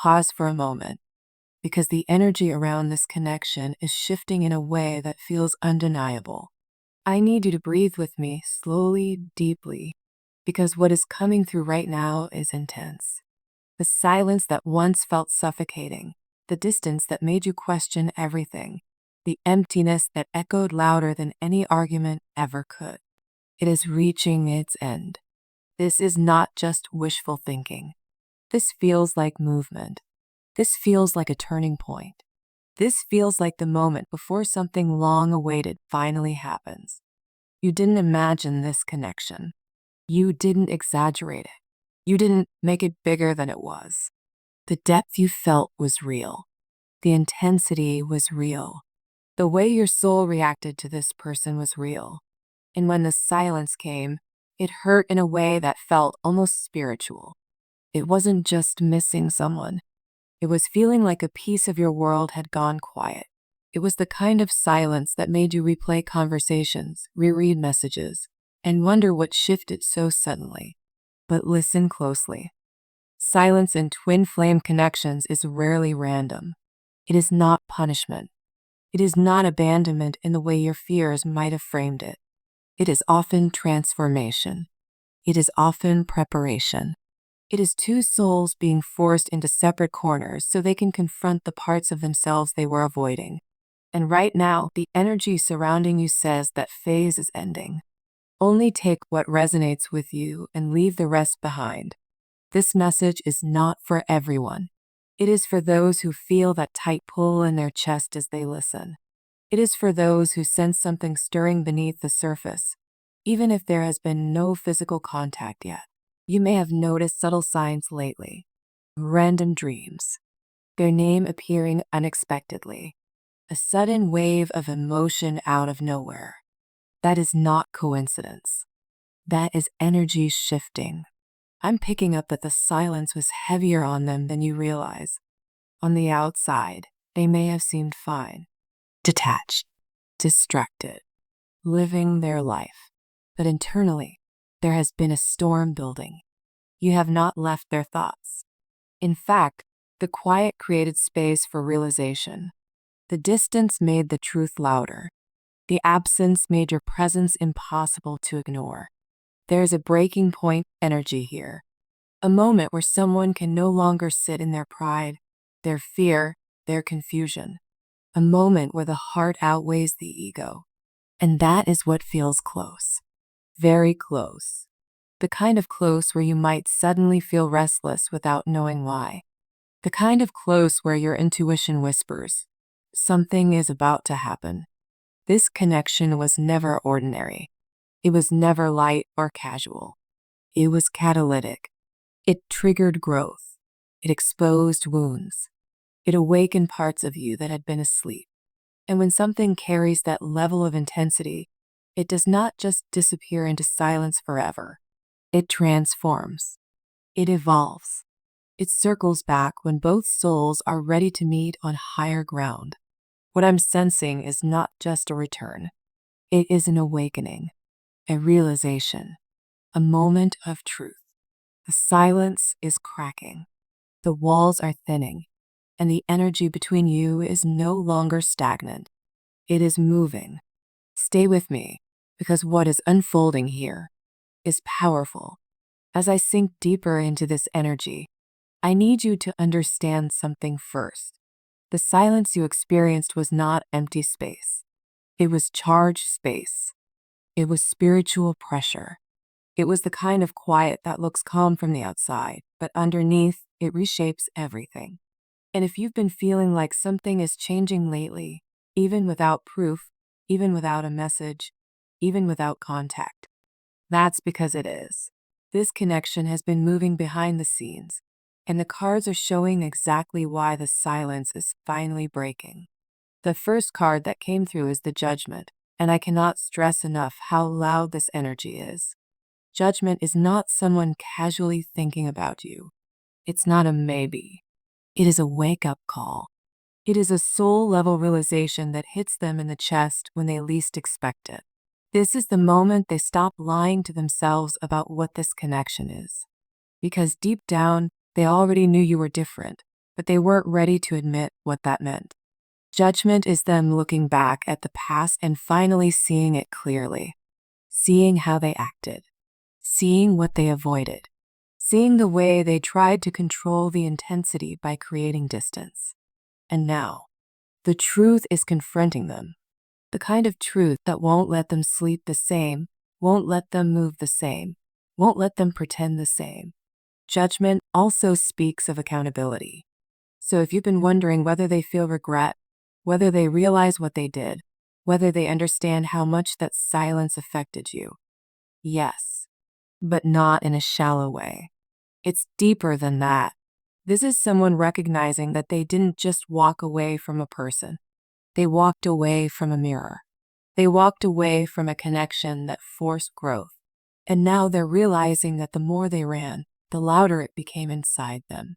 pause for a moment because the energy around this connection is shifting in a way that feels undeniable. I need you to breathe with me slowly, deeply, because what is coming through right now is intense. The silence that once felt suffocating, the distance that made you question everything, the emptiness that echoed louder than any argument ever could. It is reaching its end. This is not just wishful thinking. This feels like movement. This feels like a turning point. This feels like the moment before something long awaited finally happens. You didn't imagine this connection. You didn't exaggerate it. You didn't make it bigger than it was. The depth you felt was real. The intensity was real. The way your soul reacted to this person was real. And when the silence came, it hurt in a way that felt almost spiritual. It wasn't just missing someone. It was feeling like a piece of your world had gone quiet. It was the kind of silence that made you replay conversations, reread messages, and wonder what shifted so suddenly. But listen closely. Silence in twin flame connections is rarely random. It is not punishment. It is not abandonment in the way your fears might have framed it. It is often transformation. It is often preparation. It is two souls being forced into separate corners so they can confront the parts of themselves they were avoiding. And right now, the energy surrounding you says that phase is ending. Only take what resonates with you and leave the rest behind. This message is not for everyone. It is for those who feel that tight pull in their chest as they listen. It is for those who sense something stirring beneath the surface, even if there has been no physical contact yet. You may have noticed subtle signs lately. Random dreams. Their name appearing unexpectedly. A sudden wave of emotion out of nowhere. That is not coincidence. That is energy shifting. I'm picking up that the silence was heavier on them than you realize. On the outside, they may have seemed fine, detached, distracted, living their life. But internally, there has been a storm building. You have not left their thoughts. In fact, the quiet created space for realization. The distance made the truth louder. The absence made your presence impossible to ignore. There is a breaking point energy here. A moment where someone can no longer sit in their pride, their fear, their confusion. A moment where the heart outweighs the ego. And that is what feels close. Very close. The kind of close where you might suddenly feel restless without knowing why. The kind of close where your intuition whispers, something is about to happen. This connection was never ordinary. It was never light or casual. It was catalytic. It triggered growth. It exposed wounds. It awakened parts of you that had been asleep. And when something carries that level of intensity, it does not just disappear into silence forever. It transforms. It evolves. It circles back when both souls are ready to meet on higher ground. What I'm sensing is not just a return. It is an awakening, a realization, a moment of truth. The silence is cracking. The walls are thinning, and the energy between you is no longer stagnant. It is moving. Stay with me, because what is unfolding here is powerful. As I sink deeper into this energy, I need you to understand something first. The silence you experienced was not empty space. It was charged space. It was spiritual pressure. It was the kind of quiet that looks calm from the outside, but underneath, it reshapes everything. And if you've been feeling like something is changing lately, even without proof, even without a message, even without contact, that's because it is. This connection has been moving behind the scenes, and the cards are showing exactly why the silence is finally breaking. The first card that came through is the Judgment, and I cannot stress enough how loud this energy is. Judgment is not someone casually thinking about you. It's not a maybe. It is a wake-up call. It is a soul-level realization that hits them in the chest when they least expect it. This is the moment they stop lying to themselves about what this connection is. Because deep down, they already knew you were different. but they weren't ready to admit what that meant. Judgment is them looking back at the past and finally seeing it clearly, seeing how they acted, seeing what they avoided, seeing the way they tried to control the intensity by creating distance. And now, the truth is confronting them. The kind of truth that won't let them sleep the same, won't let them move the same, won't let them pretend the same. Judgment also speaks of accountability. So if you've been wondering whether they feel regret, whether they realize what they did, whether they understand how much that silence affected you, yes, but not in a shallow way. It's deeper than that. This is someone recognizing that they didn't just walk away from a person. They walked away from a mirror. They walked away from a connection that forced growth. And now they're realizing that the more they ran, the louder it became inside them.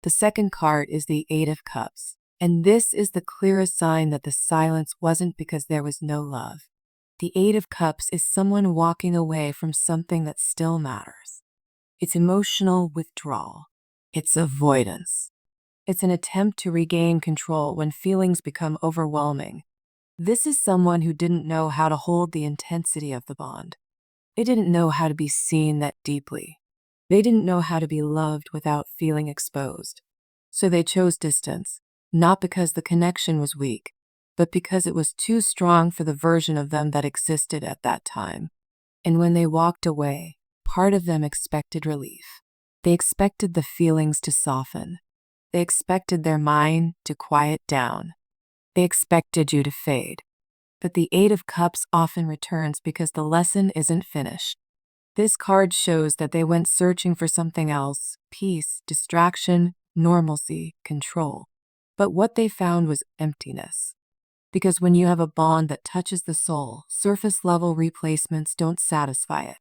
The second card is the Eight of Cups. And this is the clearest sign that the silence wasn't because there was no love. The Eight of Cups is someone walking away from something that still matters. It's emotional withdrawal. It's avoidance. It's an attempt to regain control when feelings become overwhelming. This is someone who didn't know how to hold the intensity of the bond. They didn't know how to be seen that deeply. They didn't know how to be loved without feeling exposed. So they chose distance, not because the connection was weak, but because it was too strong for the version of them that existed at that time. And when they walked away, part of them expected relief. They expected the feelings to soften. They expected their mind to quiet down. They expected you to fade. But the Eight of Cups often returns because the lesson isn't finished. This card shows that they went searching for something else: peace, distraction, normalcy, control. But what they found was emptiness. Because when you have a bond that touches the soul, surface level replacements don't satisfy it.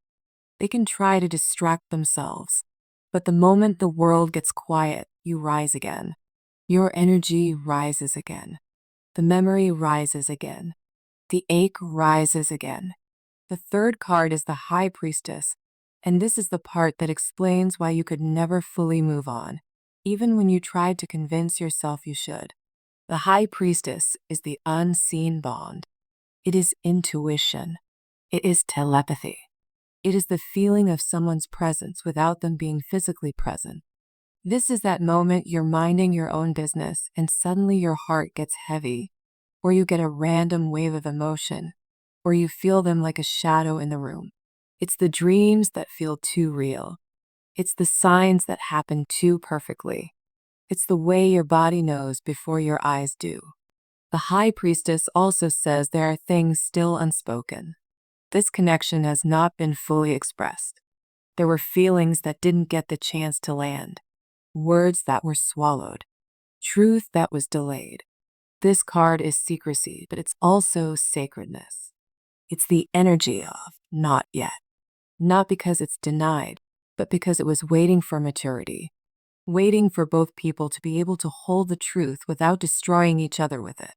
They can try to distract themselves. But the moment the world gets quiet, you rise again. Your energy rises again. The memory rises again. The ache rises again. The third card is the High Priestess, and this is the part that explains why you could never fully move on, even when you tried to convince yourself you should. The High Priestess is the unseen bond. It is intuition. It is telepathy. It is the feeling of someone's presence without them being physically present. This is that moment you're minding your own business and suddenly your heart gets heavy, or you get a random wave of emotion, or you feel them like a shadow in the room. It's the dreams that feel too real. It's the signs that happen too perfectly. It's the way your body knows before your eyes do. The High Priestess also says there are things still unspoken. This connection has not been fully expressed. There were feelings that didn't get the chance to land, words that were swallowed, truth that was delayed. This card is secrecy, but it's also sacredness. It's the energy of not yet. Not because it's denied, but because it was waiting for maturity, waiting for both people to be able to hold the truth without destroying each other with it.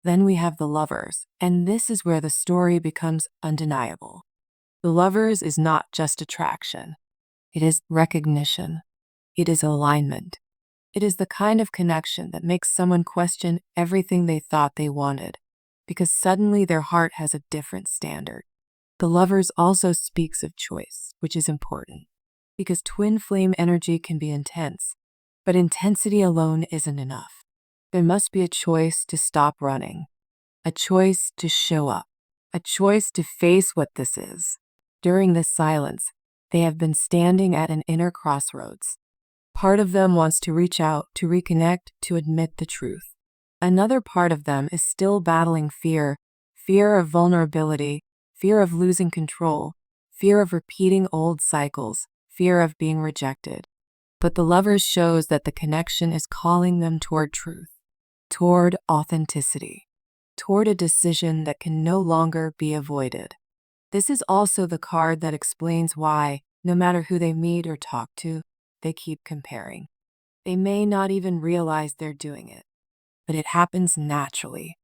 Then we have the Lovers, and this is where the story becomes undeniable. The Lovers is not just attraction. It is recognition. It is alignment. It is the kind of connection that makes someone question everything they thought they wanted, because suddenly their heart has a different standard. The Lovers also speaks of choice, which is important, because twin flame energy can be intense, but intensity alone isn't enough. There must be a choice to stop running, a choice to show up, a choice to face what this is. During this silence, they have been standing at an inner crossroads. Part of them wants to reach out, to reconnect, to admit the truth. Another part of them is still battling fear, fear of vulnerability, fear of losing control, fear of repeating old cycles, fear of being rejected. But the Lovers shows that the connection is calling them toward truth, toward authenticity, toward a decision that can no longer be avoided. This is also the card that explains why, no matter who they meet or talk to, they keep comparing. They may not even realize they're doing it, but it happens naturally.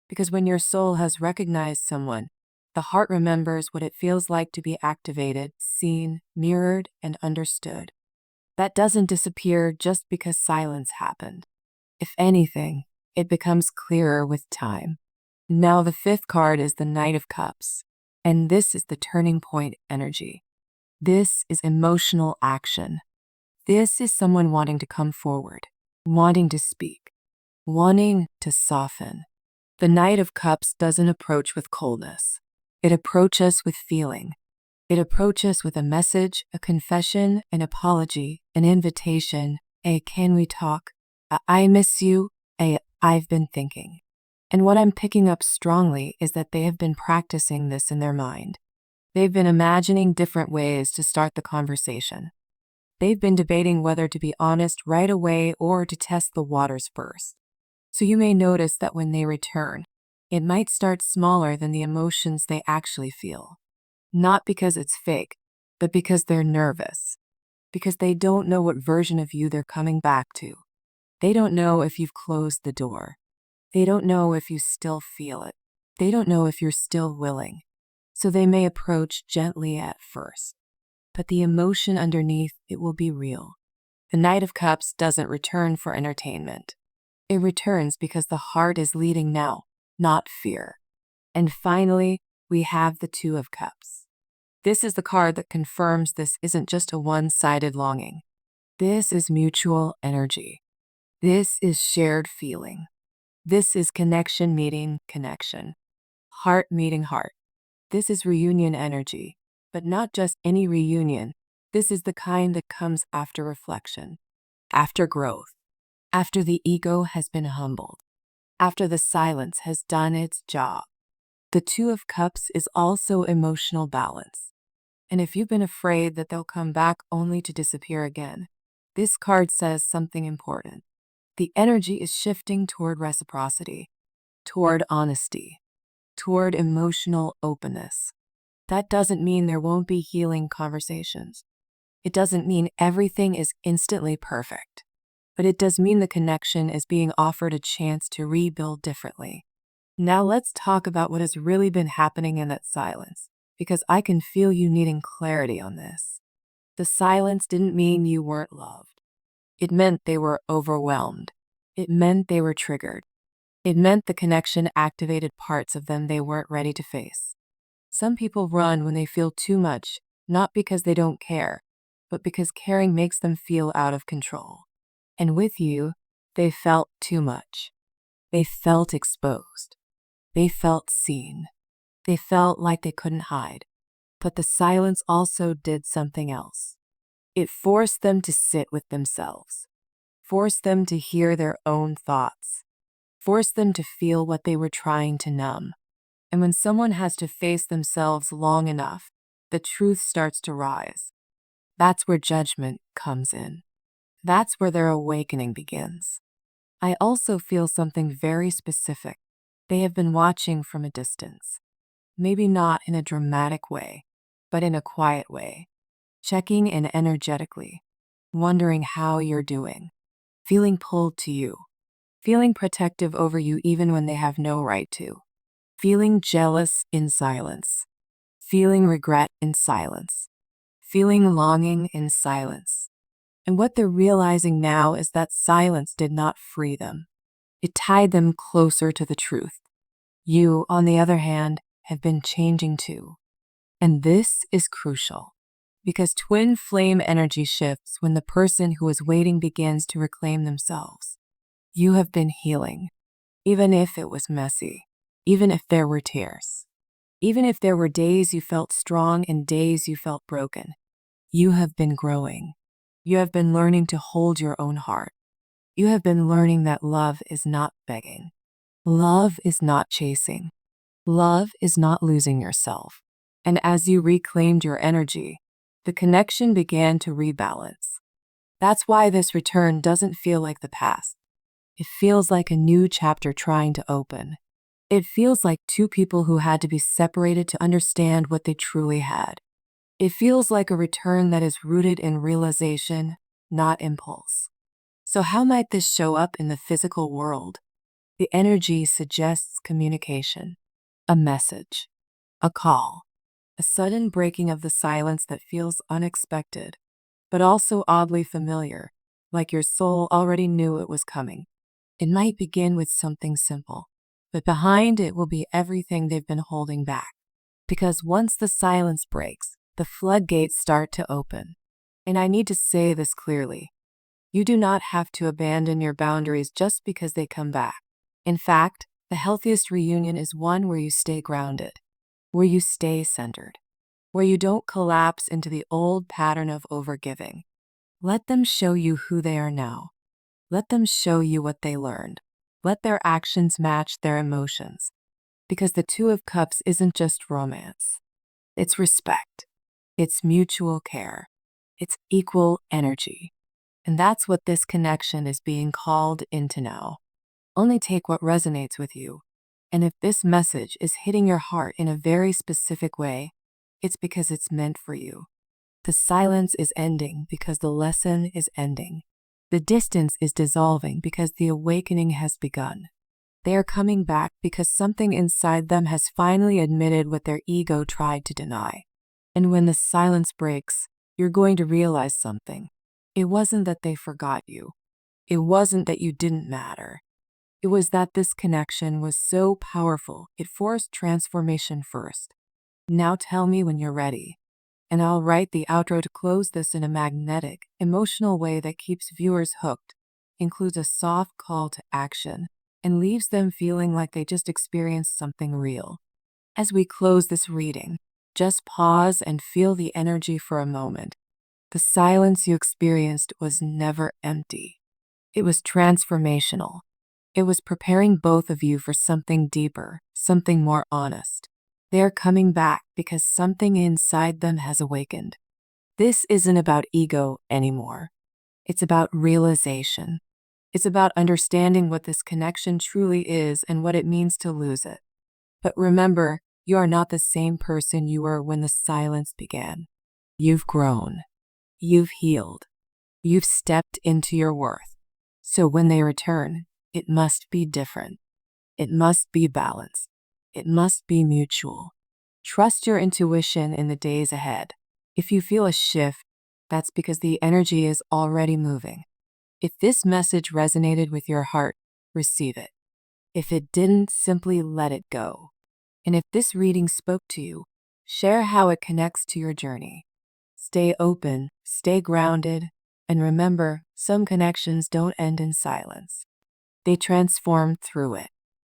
Because when your soul has recognized someone, the heart remembers what it feels like to be activated, seen, mirrored, and understood. That doesn't disappear just because silence happened. If anything, it becomes clearer with time. Now, the fifth card is the Knight of Cups, and this is the turning point energy. This is emotional action. This is someone wanting to come forward, wanting to speak, wanting to soften. The Knight of Cups doesn't approach with coldness. It approaches with feeling. It approaches with a message, a confession, an apology, an invitation, a "can we talk?" a "I miss you," a "I've been thinking." And what I'm picking up strongly is that they have been practicing this in their mind. They've been imagining different ways to start the conversation. They've been debating whether to be honest right away or to test the waters first. So you may notice that when they return, it might start smaller than the emotions they actually feel. Not because it's fake, but because they're nervous. Because they don't know what version of you they're coming back to. They don't know if you've closed the door. They don't know if you still feel it. They don't know if you're still willing. So they may approach gently at first. But the emotion underneath, it will be real. The Knight of Cups doesn't return for entertainment. It returns because the heart is leading now, not fear. And finally, we have the Two of Cups. This is the card that confirms this isn't just a one-sided longing. This is mutual energy. This is shared feeling. This is connection meeting connection. Heart meeting heart. This is reunion energy. But not just any reunion. This is the kind that comes after reflection, after growth, after the ego has been humbled, after the silence has done its job. The Two of Cups is also emotional balance. And if you've been afraid that they'll come back only to disappear again, this card says something important. The energy is shifting toward reciprocity, toward honesty, toward emotional openness. That doesn't mean there won't be healing conversations. It doesn't mean everything is instantly perfect. But it does mean the connection is being offered a chance to rebuild differently. Now let's talk about what has really been happening in that silence, because I can feel you needing clarity on this. The silence didn't mean you weren't loved. It meant they were overwhelmed. It meant they were triggered. It meant the connection activated parts of them they weren't ready to face. Some people run when they feel too much, not because they don't care, but because caring makes them feel out of control. And with you, they felt too much. They felt exposed. They felt seen. They felt like they couldn't hide. But the silence also did something else. It forced them to sit with themselves, forced them to hear their own thoughts, forced them to feel what they were trying to numb. And when someone has to face themselves long enough, the truth starts to rise. That's where judgment comes in. That's where their awakening begins. I also feel something very specific. They have been watching from a distance. Maybe not in a dramatic way, but in a quiet way. Checking in energetically, wondering how you're doing, feeling pulled to you, feeling protective over you even when they have no right to, feeling jealous in silence, feeling regret in silence, feeling longing in silence. And what they're realizing now is that silence did not free them. It tied them closer to the truth. You, on the other hand, have been changing too. And this is crucial because twin flame energy shifts when the person who is waiting begins to reclaim themselves. You have been healing, even if it was messy, even if there were tears, even if there were days you felt strong and days you felt broken. You have been growing. You have been learning to hold your own heart. You have been learning that love is not begging. Love is not chasing. Love is not losing yourself. And as you reclaimed your energy, the connection began to rebalance. That's why this return doesn't feel like the past. It feels like a new chapter trying to open. It feels like two people who had to be separated to understand what they truly had. It feels like a return that is rooted in realization, not impulse. So how might this show up in the physical world? The energy suggests communication, a message, a call, a sudden breaking of the silence that feels unexpected. but also oddly familiar, like your soul already knew it was coming. It might begin with something simple, but behind it will be everything they've been holding back. Because once the silence breaks, the floodgates start to open. And I need to say this clearly. You do not have to abandon your boundaries just because they come back. In fact, the healthiest reunion is one where you stay grounded, where you stay centered, where you don't collapse into the old pattern of overgiving. Let them show you who they are now. Let them show you what they learned. Let their actions match their emotions. Because the Two of Cups isn't just romance. It's respect. It's mutual care. It's equal energy. And that's what this connection is being called into now. Only take what resonates with you. And if this message is hitting your heart in a very specific way, it's because it's meant for you. The silence is ending because the lesson is ending. The distance is dissolving because the awakening has begun. They are coming back because something inside them has finally admitted what their ego tried to deny. And when the silence breaks, you're going to realize something. It wasn't that they forgot you. It wasn't that you didn't matter. It was that this connection was so powerful, it forced transformation first. Now tell me when you're ready, and I'll write the outro to close this in a magnetic, emotional way that keeps viewers hooked, includes a soft call to action, and leaves them feeling like they just experienced something real. As we close this reading, just pause and feel the energy for a moment. The silence you experienced was never empty. It was transformational. It was preparing both of you for something deeper, something more honest. They are coming back because something inside them has awakened. This isn't about ego anymore. It's about realization. It's about understanding what this connection truly is and what it means to lose it. But remember, you are not the same person you were when the silence began. You've grown. You've healed. You've stepped into your worth. So when they return, it must be different. It must be balanced. It must be mutual. Trust your intuition in the days ahead. If you feel a shift, that's because the energy is already moving. If this message resonated with your heart, receive it. If it didn't, simply let it go. And if this reading spoke to you, share how it connects to your journey. Stay open, stay grounded, and remember, some connections don't end in silence. They transform through it.